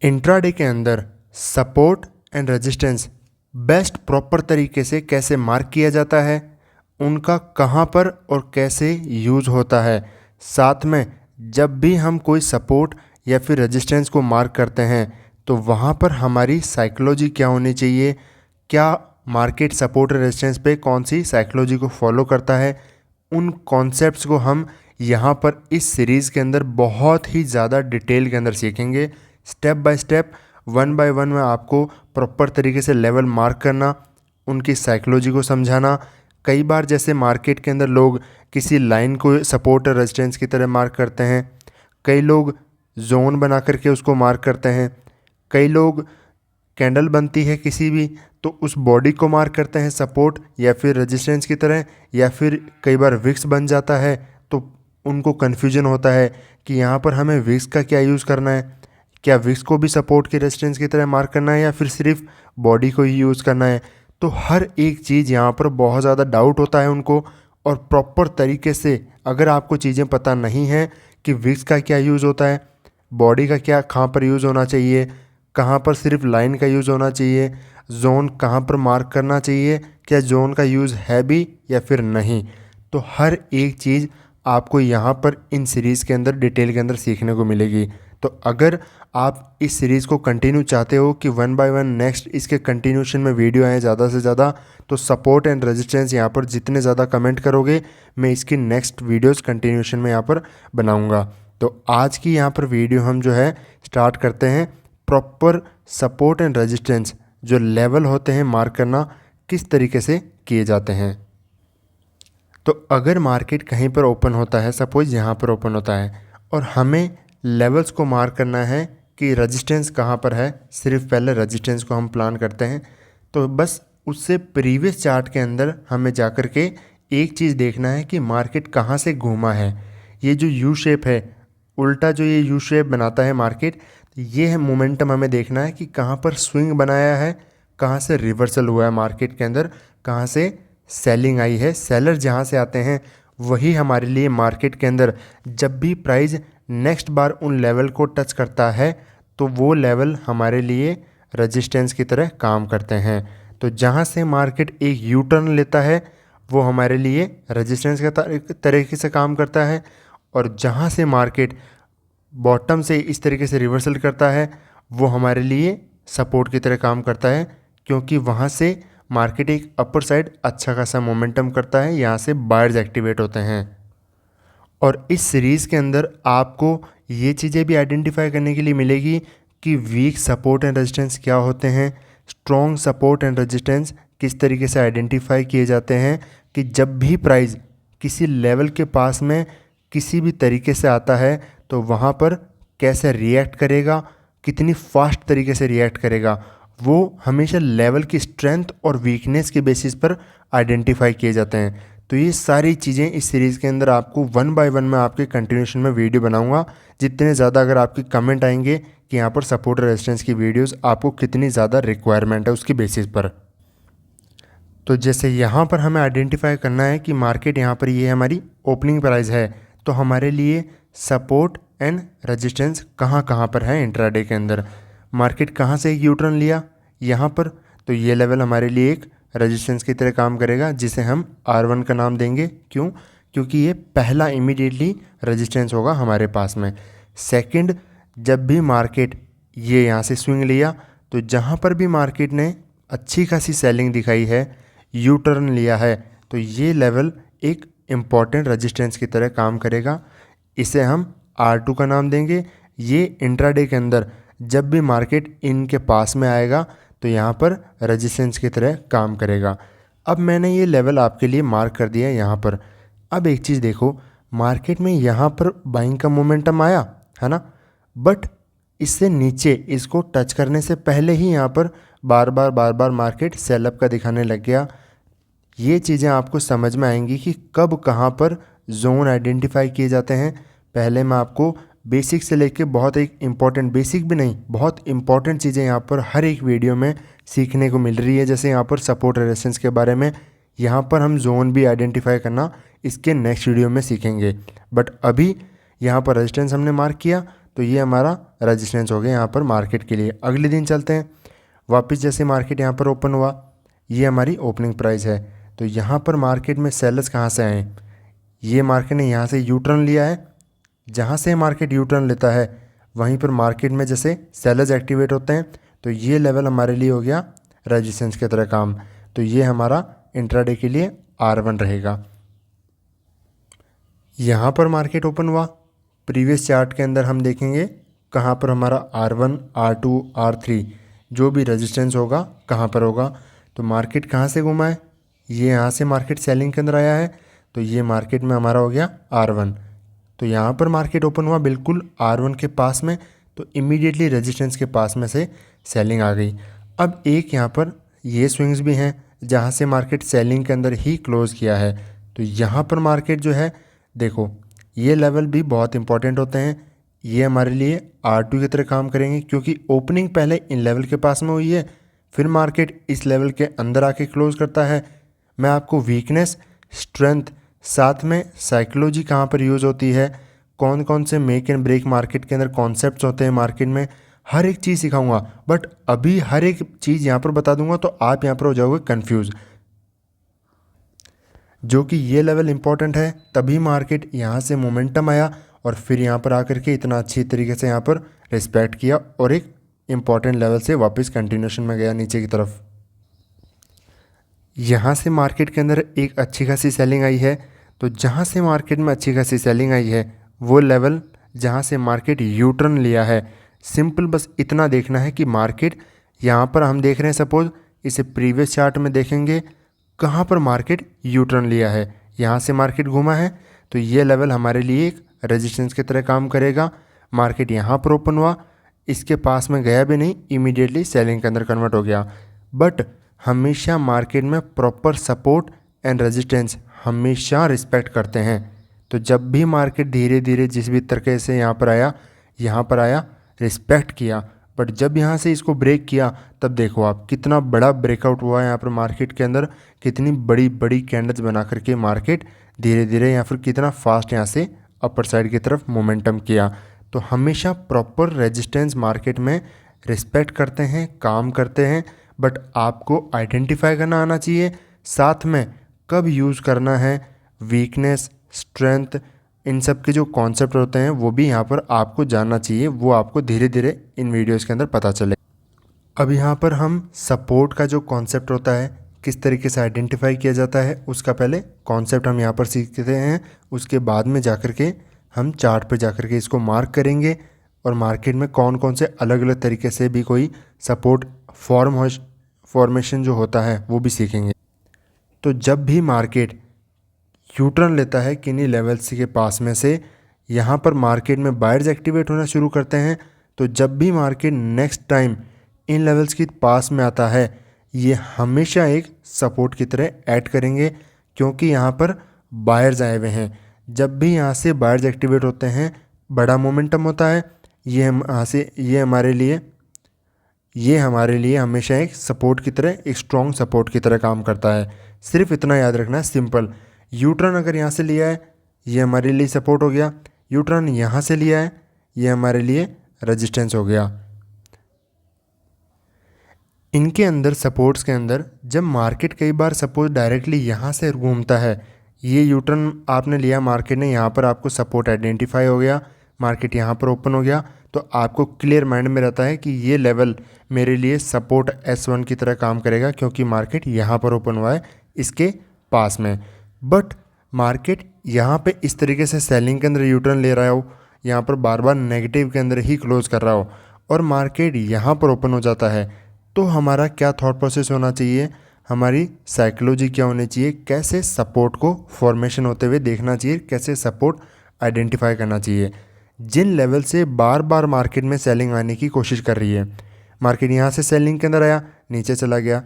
Intraday के अंदर support and resistance best proper तरीके से कैसे मार्क किया जाता है, उनका कहाँ पर और कैसे यूज़ होता है। साथ में जब भी हम कोई सपोर्ट या फिर रेजिस्टेंस को मार्क करते हैं तो वहाँ पर हमारी साइकोलॉजी क्या होनी चाहिए, क्या मार्केट सपोर्ट और रेजिस्टेंस पे कौन सी साइकोलॉजी को फॉलो करता है, उन कॉन्सेप्ट्स को हम यहाँ पर इस सीरीज़ के अंदर बहुत ही ज़्यादा डिटेल के अंदर सीखेंगे। Step by step, one by one में आपको प्रॉपर तरीके से लेवल मार्क करना, उनकी साइकोलॉजी को समझाना। कई बार जैसे मार्केट के अंदर लोग किसी लाइन को सपोर्ट और रेजिस्टेंस की तरह मार्क करते हैं, कई लोग जोन बना करके उसको मार्क करते हैं, कई लोग कैंडल बनती है किसी भी तो उस बॉडी को मार्क करते हैं सपोर्ट या फिर रेजिस्टेंस की तरह, या फिर कई बार विक्स बन जाता है तो उनको कन्फ्यूजन होता है कि यहाँ पर हमें विक्स का क्या यूज़ करना है, क्या विक्स को भी सपोर्ट की रेजिस्टेंस की तरह मार्क करना है या फिर सिर्फ बॉडी को ही यूज़ करना है। तो हर एक चीज़ यहाँ पर बहुत ज़्यादा डाउट होता है उनको, और प्रॉपर तरीके से अगर आपको चीज़ें पता नहीं हैं कि विक्स का क्या यूज़ होता है, बॉडी का क्या कहाँ पर यूज़ होना चाहिए, कहाँ पर सिर्फ लाइन का यूज़ होना चाहिए, जोन कहाँ पर मार्क करना चाहिए, क्या जोन का यूज़ है भी या फिर नहीं, तो हर एक चीज़ आपको यहाँ पर इन सीरीज़ के अंदर डिटेल के अंदर सीखने को मिलेगी। तो अगर आप इस सीरीज़ को कंटिन्यू चाहते हो कि वन बाय वन नेक्स्ट इसके कंटिन्यूशन में वीडियो आए ज़्यादा से ज़्यादा, तो सपोर्ट एंड रेजिस्टेंस यहाँ पर जितने ज़्यादा कमेंट करोगे मैं इसकी नेक्स्ट वीडियोस कंटिन्यूशन में यहाँ पर बनाऊँगा। तो आज की यहाँ पर वीडियो हम जो है स्टार्ट करते हैं। प्रॉपर सपोर्ट एंड रेजिस्टेंस जो लेवल होते हैं मार्क करना किस तरीके से किए जाते हैं। तो अगर मार्केट कहीं पर ओपन होता है, सपोज यहाँ पर ओपन होता है और हमें लेवल्स को मार्क करना है कि रेजिस्टेंस कहाँ पर है, सिर्फ पहले रेजिस्टेंस को हम प्लान करते हैं। तो बस उससे प्रीवियस चार्ट के अंदर हमें जा कर के एक चीज़ देखना है कि मार्केट कहाँ से घूमा है। ये जो यू शेप है, उल्टा जो ये यू शेप बनाता है मार्केट, ये है मोमेंटम हमें देखना है कि कहाँ पर स्विंग बनाया है, कहाँ से रिवर्सल हुआ है मार्केट के अंदर, कहाँ से सेलिंग आई है। सेलर जहाँ से आते हैं वही हमारे लिए मार्केट के अंदर जब भी प्राइस नेक्स्ट बार उन लेवल को टच करता है तो वो लेवल हमारे लिए रेजिस्टेंस की तरह काम करते हैं। तो जहाँ से मार्केट एक यू टर्न लेता है वो हमारे लिए रेजिस्टेंस के तरीके से काम करता है, और जहाँ से मार्केट बॉटम से इस तरीके से रिवर्सल करता है वो हमारे लिए सपोर्ट की तरह काम करता है, क्योंकि वहाँ से मार्केट एक अपर साइड अच्छा खासा मोमेंटम करता है, यहाँ से बायर्स एक्टिवेट होते हैं। और इस सीरीज़ के अंदर आपको ये चीज़ें भी आइडेंटिफाई करने के लिए मिलेगी कि वीक सपोर्ट एंड रेजिस्टेंस क्या होते हैं, स्ट्रॉन्ग सपोर्ट एंड रेजिस्टेंस किस तरीके से आइडेंटिफाई किए जाते हैं, कि जब भी प्राइस किसी लेवल के पास में किसी भी तरीके से आता है तो वहाँ पर कैसे रिएक्ट करेगा, कितनी फास्ट तरीके से रिएक्ट करेगा, वो हमेशा लेवल की स्ट्रेंथ और वीकनेस के बेसिस पर आइडेंटिफाई किए जाते हैं। तो ये सारी चीज़ें इस सीरीज़ के अंदर आपको वन बाय वन में आपके कंटिन्यूशन में वीडियो बनाऊंगा। जितने ज़्यादा अगर आपके कमेंट आएंगे कि यहाँ पर सपोर्ट और रेजिस्टेंस की वीडियोस आपको कितनी ज़्यादा रिक्वायरमेंट है उसकी बेसिस पर। तो जैसे यहाँ पर हमें आइडेंटिफाई करना है कि मार्केट यहाँ पर ये हमारी ओपनिंग प्राइस है, तो हमारे लिए सपोर्ट एंड रेजिस्टेंस कहाँ कहाँ पर है इंट्राडे के अंदर। मार्केट कहाँ से एक यू टर्न लिया यहाँ पर, तो ये लेवल हमारे लिए एक रेजिस्टेंस की तरह काम करेगा, जिसे हम R1 का नाम देंगे। क्यों? क्योंकि ये पहला इमीडिएटली रेजिस्टेंस होगा हमारे पास में। सेकंड, जब भी मार्केट ये यहाँ से स्विंग लिया तो जहाँ पर भी मार्केट ने अच्छी खासी सेलिंग दिखाई है, यू टर्न लिया है, तो ये लेवल एक इम्पॉर्टेंट रेजिस्टेंस की तरह काम करेगा, इसे हम R2 का नाम देंगे। ये इंट्राडे के अंदर जब भी मार्केट इनके पास में आएगा तो यहाँ पर रेजिस्टेंस की तरह काम करेगा। अब मैंने ये लेवल आपके लिए मार्क कर दिया है यहाँ पर। अब एक चीज़ देखो, मार्केट में यहाँ पर बाइंग का मोमेंटम आया है ना, बट इससे नीचे इसको टच करने से पहले ही यहाँ पर बार बार मार्केट सेलअप का दिखाने लग गया। ये चीज़ें आपको समझ में आएंगी कि कब कहाँ पर जोन आइडेंटिफाई किए जाते हैं। पहले मैं आपको बेसिक से लेके बहुत एक इम्पॉर्टेंट, बेसिक भी नहीं, बहुत इंपॉर्टेंट चीज़ें यहाँ पर हर एक वीडियो में सीखने को मिल रही है। जैसे यहाँ पर सपोर्ट रेजिस्टेंस के बारे में, यहाँ पर हम जोन भी आइडेंटिफाई करना इसके नेक्स्ट वीडियो में सीखेंगे। बट अभी यहाँ पर रेजिस्टेंस हमने मार्क किया तो ये हमारा रेजिस्टेंस हो गया यहाँ पर मार्केट के लिए। अगले दिन चलते हैं, वापस जैसे मार्केट यहाँ पर ओपन हुआ, ये हमारी ओपनिंग प्राइस है। तो यहाँ पर मार्केट में सेलर्स कहाँ से आए, ये मार्केट ने यहाँ से यू टर्न लिया है। जहाँ से मार्केट यू टर्न लेता है वहीं पर मार्केट में जैसे सेलर्स एक्टिवेट होते हैं, तो ये लेवल हमारे लिए हो गया रेजिस्टेंस की तरह काम। तो ये हमारा इंट्राडे के लिए R1 रहेगा। यहाँ पर मार्केट ओपन हुआ, प्रीवियस चार्ट के अंदर हम देखेंगे कहाँ पर हमारा R1, R2, R3 जो भी रेजिस्टेंस होगा कहाँ पर होगा। तो मार्केट कहाँ से घुमा है, ये यहाँ से मार्केट सेलिंग के अंदर आया है, तो ये मार्केट में हमारा हो गया R1। तो यहाँ पर मार्केट ओपन हुआ बिल्कुल R1 के पास में, तो इमीडिएटली रेजिस्टेंस के पास में से सेलिंग आ गई। अब एक यहाँ पर ये स्विंग्स भी हैं जहाँ से मार्केट सेलिंग के अंदर ही क्लोज़ किया है। तो यहाँ पर मार्केट जो है देखो, ये लेवल भी बहुत इंपॉर्टेंट होते हैं, ये हमारे लिए R2 की तरह काम करेंगे क्योंकि ओपनिंग पहले इन लेवल के पास में हुई है, फिर मार्केट इस लेवल के अंदर आके क्लोज़ करता है। मैं आपको वीकनेस, स्ट्रेंथ, साथ में साइकोलॉजी कहाँ पर यूज़ होती है, कौन कौन से मेक एंड ब्रेक मार्केट के अंदर कॉन्सेप्ट्स होते हैं मार्केट में, हर एक चीज़ सिखाऊंगा। बट अभी हर एक चीज़ यहाँ पर बता दूंगा तो आप यहाँ पर हो जाओगे कंफ्यूज, जो कि ये लेवल इंपॉर्टेंट है। तभी मार्केट यहाँ से मोमेंटम आया और फिर यहाँ पर आकर के इतना अच्छी तरीके से यहाँ पर रिस्पेक्ट किया और एक इम्पॉर्टेंट लेवल से वापस कंटिन्यूशन में गया नीचे की तरफ। यहाँ से मार्केट के अंदर एक अच्छी खासी सेलिंग आई है। तो जहाँ से मार्केट में अच्छी खासी सेलिंग आई है वो लेवल जहाँ से मार्केट यू टर्न लिया है, सिंपल बस इतना देखना है कि मार्केट यहाँ पर हम देख रहे हैं, सपोज इसे प्रीवियस चार्ट में देखेंगे कहाँ पर मार्केट यू टर्न लिया है, यहाँ से मार्केट घूमा है, तो ये लेवल हमारे लिए एक रेजिस्टेंस की तरह काम करेगा। मार्केट यहाँ पर ओपन हुआ, इसके पास में गया भी नहीं, इमीडिएटली सेलिंग के अंदर कन्वर्ट हो गया। बट हमेशा मार्केट में प्रॉपर सपोर्ट एंड रेजिस्टेंस हमेशा रिस्पेक्ट करते हैं। तो जब भी मार्केट धीरे धीरे जिस भी तरीके से यहाँ पर आया रिस्पेक्ट किया, बट जब यहाँ से इसको ब्रेक किया तब देखो आप कितना बड़ा ब्रेकआउट हुआ है यहाँ पर मार्केट के अंदर, कितनी बड़ी बड़ी कैंडल्स बना करके मार्केट धीरे धीरे या फिर कितना फास्ट यहाँ से अपर साइड की तरफ मोमेंटम किया। तो हमेशा प्रॉपर रेजिस्टेंस मार्केट में रिस्पेक्ट करते हैं, काम करते हैं, बट आपको आइडेंटिफाई करना आना चाहिए, साथ में कब यूज़ करना है, वीकनेस, स्ट्रेंथ, इन सब के जो कॉन्सेप्ट होते हैं वो भी यहाँ पर आपको जानना चाहिए, वो आपको धीरे धीरे इन वीडियोस के अंदर पता चले। अब यहाँ पर हम सपोर्ट का जो कॉन्सेप्ट होता है किस तरीके से आइडेंटिफाई किया जाता है उसका पहले कॉन्सेप्ट हम यहाँ पर सीखते हैं, उसके बाद में जाकर के हम चार्ट पर जाकर के इसको मार्क करेंगे और मार्केट में कौन कौन से अलग अलग तरीके से भी कोई सपोर्ट फॉर्मेशन जो होता है वो भी सीखेंगे। तो जब भी मार्केट यू टर्न लेता है किन्हीं लेवल्स के पास में से, यहाँ पर मार्केट में बायर्स एक्टिवेट होना शुरू करते हैं। तो जब भी market next time in levels के पास में आता है, ये हमेशा एक सपोर्ट की तरह ऐड करेंगे क्योंकि यहाँ पर बायर्स आए हुए हैं। जब भी यहाँ से बायर्स एक्टिवेट होते हैं बड़ा मोमेंटम होता है, ये हमारे लिए हमेशा एक सपोर्ट की तरह, एक स्ट्रॉन्ग सपोर्ट की तरह काम करता है। सिर्फ इतना याद रखना है, सिंपल। यू टर्न अगर यहाँ से लिया है ये हमारे लिए सपोर्ट हो गया, यू टर्न यहाँ से लिया है ये हमारे लिए रेजिस्टेंस हो गया। इनके अंदर सपोर्ट्स के अंदर जब मार्केट कई बार सपोज डायरेक्टली यहाँ से घूमता है, ये यू टर्न आपने लिया मार्केट ने, यहाँ पर आपको सपोर्ट आइडेंटिफाई हो गया, मार्केट यहाँ पर ओपन हो गया, तो आपको क्लियर माइंड में रहता है कि ये लेवल मेरे लिए सपोर्ट S1 की तरह काम करेगा क्योंकि मार्केट यहाँ पर ओपन हुआ है इसके पास में। बट मार्केट यहाँ पे इस तरीके से सेलिंग के अंदर यू टर्न ले रहा हो, यहाँ पर बार बार नेगेटिव के अंदर ही क्लोज कर रहा हो और मार्केट यहाँ पर ओपन हो जाता है, तो हमारा क्या थॉट प्रोसेस होना चाहिए, हमारी साइकोलॉजी क्या होनी चाहिए, कैसे सपोर्ट को फॉर्मेशन होते हुए देखना चाहिए, कैसे सपोर्ट आइडेंटिफाई करना चाहिए। जिन लेवल से बार बार मार्केट में सेलिंग आने की कोशिश कर रही है, मार्केट यहाँ से सेलिंग के अंदर आया, नीचे चला गया,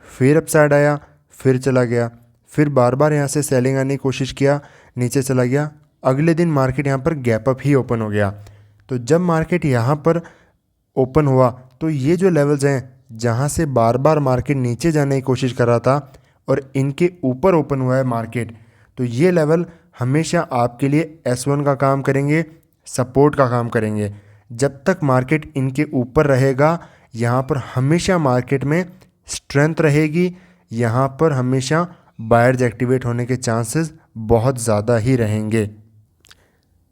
फिर अपसाइड आया, फिर चला गया, फिर बार बार यहाँ से सेलिंग आने की कोशिश किया, नीचे चला गया, अगले दिन मार्केट यहाँ पर गैप अप ही ओपन हो गया। तो जब मार्केट यहाँ पर ओपन हुआ तो ये जो लेवल्स हैं जहाँ से बार बार मार्केट नीचे जाने की कोशिश कर रहा था और इनके ऊपर ओपन हुआ है मार्केट, तो ये लेवल हमेशा आपके लिए S1 का काम करेंगे, सपोर्ट का काम करेंगे। जब तक मार्केट इनके ऊपर रहेगा यहाँ पर हमेशा मार्केट में स्ट्रेंथ रहेगी, यहाँ पर हमेशा बायर्स एक्टिवेट होने के चांसेस बहुत ज़्यादा ही रहेंगे।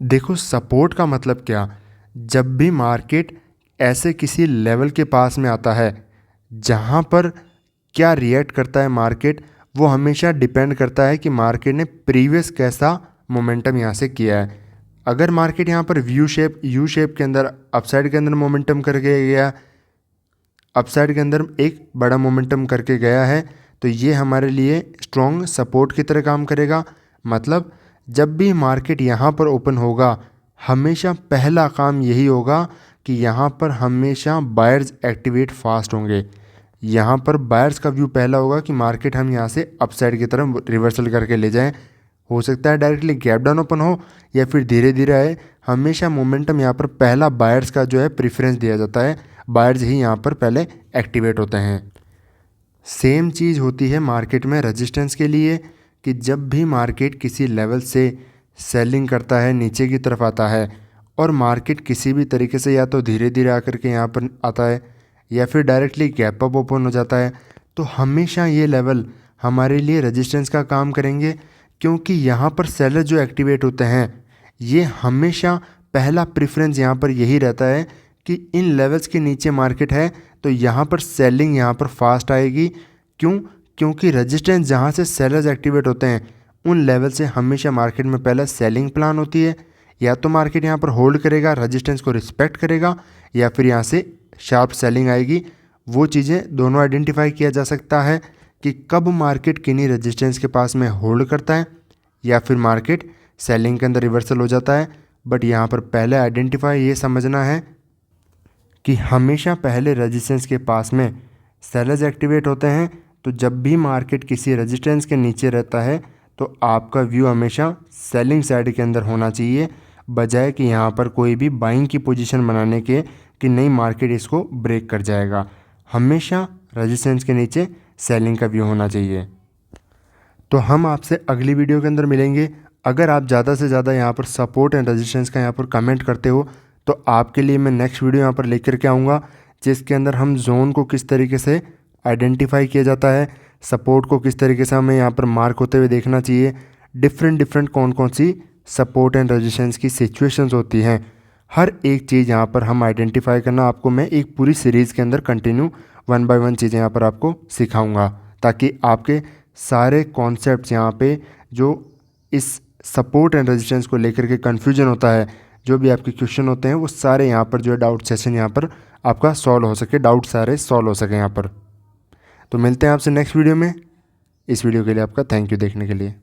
देखो सपोर्ट का मतलब क्या, जब भी मार्केट ऐसे किसी लेवल के पास में आता है जहाँ पर क्या रिएक्ट करता है मार्केट, वो हमेशा डिपेंड करता है कि मार्केट ने प्रीवियस कैसा मोमेंटम यहाँ से किया है। अगर मार्केट यहाँ पर यू शेप के अंदर अपसाइड के अंदर मोमेंटम करके गया, अपसाइड के अंदर एक बड़ा मोमेंटम करके गया है, तो ये हमारे लिए स्ट्रॉन्ग सपोर्ट की तरह काम करेगा। मतलब जब भी मार्केट यहाँ पर ओपन होगा हमेशा पहला काम यही होगा कि यहाँ पर हमेशा बायर्स एक्टिवेट फास्ट होंगे। यहाँ पर बायर्स का व्यू पहला होगा कि मार्केट हम यहाँ से अपसाइड की तरफ रिवर्सल करके ले जाएं। हो सकता है डायरेक्टली गैप डाउन ओपन हो या फिर धीरे धीरे आए, हमेशा मोमेंटम यहाँ पर पहला बायर्स का जो है प्रेफरेंस दिया जाता है, बायर्स ही यहाँ पर पहले एक्टिवेट होते हैं। सेम चीज़ होती है मार्केट में रेजिस्टेंस के लिए कि जब भी मार्केट किसी लेवल से सेलिंग करता है, नीचे की तरफ आता है और मार्केट किसी भी तरीके से या तो धीरे धीरे आकर के यहाँ पर आता है या फिर डायरेक्टली गैप अप ओपन हो जाता है, तो हमेशा ये लेवल हमारे लिए रेजिस्टेंस का काम करेंगे, क्योंकि यहाँ पर सेलर जो एक्टिवेट होते हैं ये हमेशा पहला प्रेफरेंस यहाँ पर यही रहता है कि इन लेवल्स के नीचे मार्केट है तो यहाँ पर सेलिंग यहाँ पर फास्ट आएगी। क्योंकि रेजिस्टेंस जहाँ से सेलर्स एक्टिवेट होते हैं उन लेवल से हमेशा मार्केट में पहले सेलिंग प्लान होती है। या तो मार्केट यहाँ पर होल्ड करेगा, रेजिस्टेंस को रिस्पेक्ट करेगा, या फिर यहाँ से शार्प सेलिंग आएगी। वो चीज़ें दोनों आइडेंटिफाई किया जा सकता है कि कब मार्केट किन्हीं रेजिस्टेंस के पास में होल्ड करता है या फिर मार्केट सेलिंग के अंदर रिवर्सल हो जाता है। बट यहाँ पर पहले आइडेंटिफाई ये समझना है कि हमेशा पहले रेजिस्टेंस के पास में सेलर्स एक्टिवेट होते हैं। तो जब भी मार्केट किसी रेजिस्टेंस के नीचे रहता है तो आपका व्यू हमेशा सेलिंग साइड के अंदर होना चाहिए, बजाय कि यहाँ पर कोई भी बाइंग की पोजीशन बनाने के कि नहीं मार्केट इसको ब्रेक कर जाएगा। हमेशा रेजिस्टेंस के नीचे सेलिंग का व्यू होना चाहिए। तो हम आपसे अगली वीडियो के अंदर मिलेंगे। अगर आप ज़्यादा से ज़्यादा यहाँ पर सपोर्ट एंड रेजिस्टेंस का यहाँ पर कमेंट करते हो तो आपके लिए मैं नेक्स्ट वीडियो यहाँ पर लेकर के आऊँगा, जिसके अंदर हम जोन को किस तरीके से आइडेंटिफाई किया जाता है, सपोर्ट को किस तरीके से हमें यहाँ पर मार्क होते हुए देखना चाहिए, डिफरेंट कौन कौन सी सपोर्ट एंड रेजिस्टेंस की सिचुएशंस होती हैं, हर एक चीज़ यहाँ पर हम आइडेंटिफाई करना आपको मैं एक पूरी सीरीज़ के अंदर कंटिन्यू 1 बाय 1 चीज़ें यहाँ पर आपको सिखाऊंगा, ताकि आपके सारे कॉन्सेप्ट्स यहाँ पे जो इस सपोर्ट एंड रेजिस्टेंस को लेकर के कन्फ्यूजन होता है, जो भी आपके क्वेश्चन होते हैं वो सारे यहाँ पर जो है डाउट सेशन यहाँ पर आपका सॉल्व हो सके, डाउट सारे सॉल्व हो सके यहाँ पर। तो मिलते हैं आपसे नेक्स्ट वीडियो में। इस वीडियो के लिए आपका थैंक यू देखने के लिए।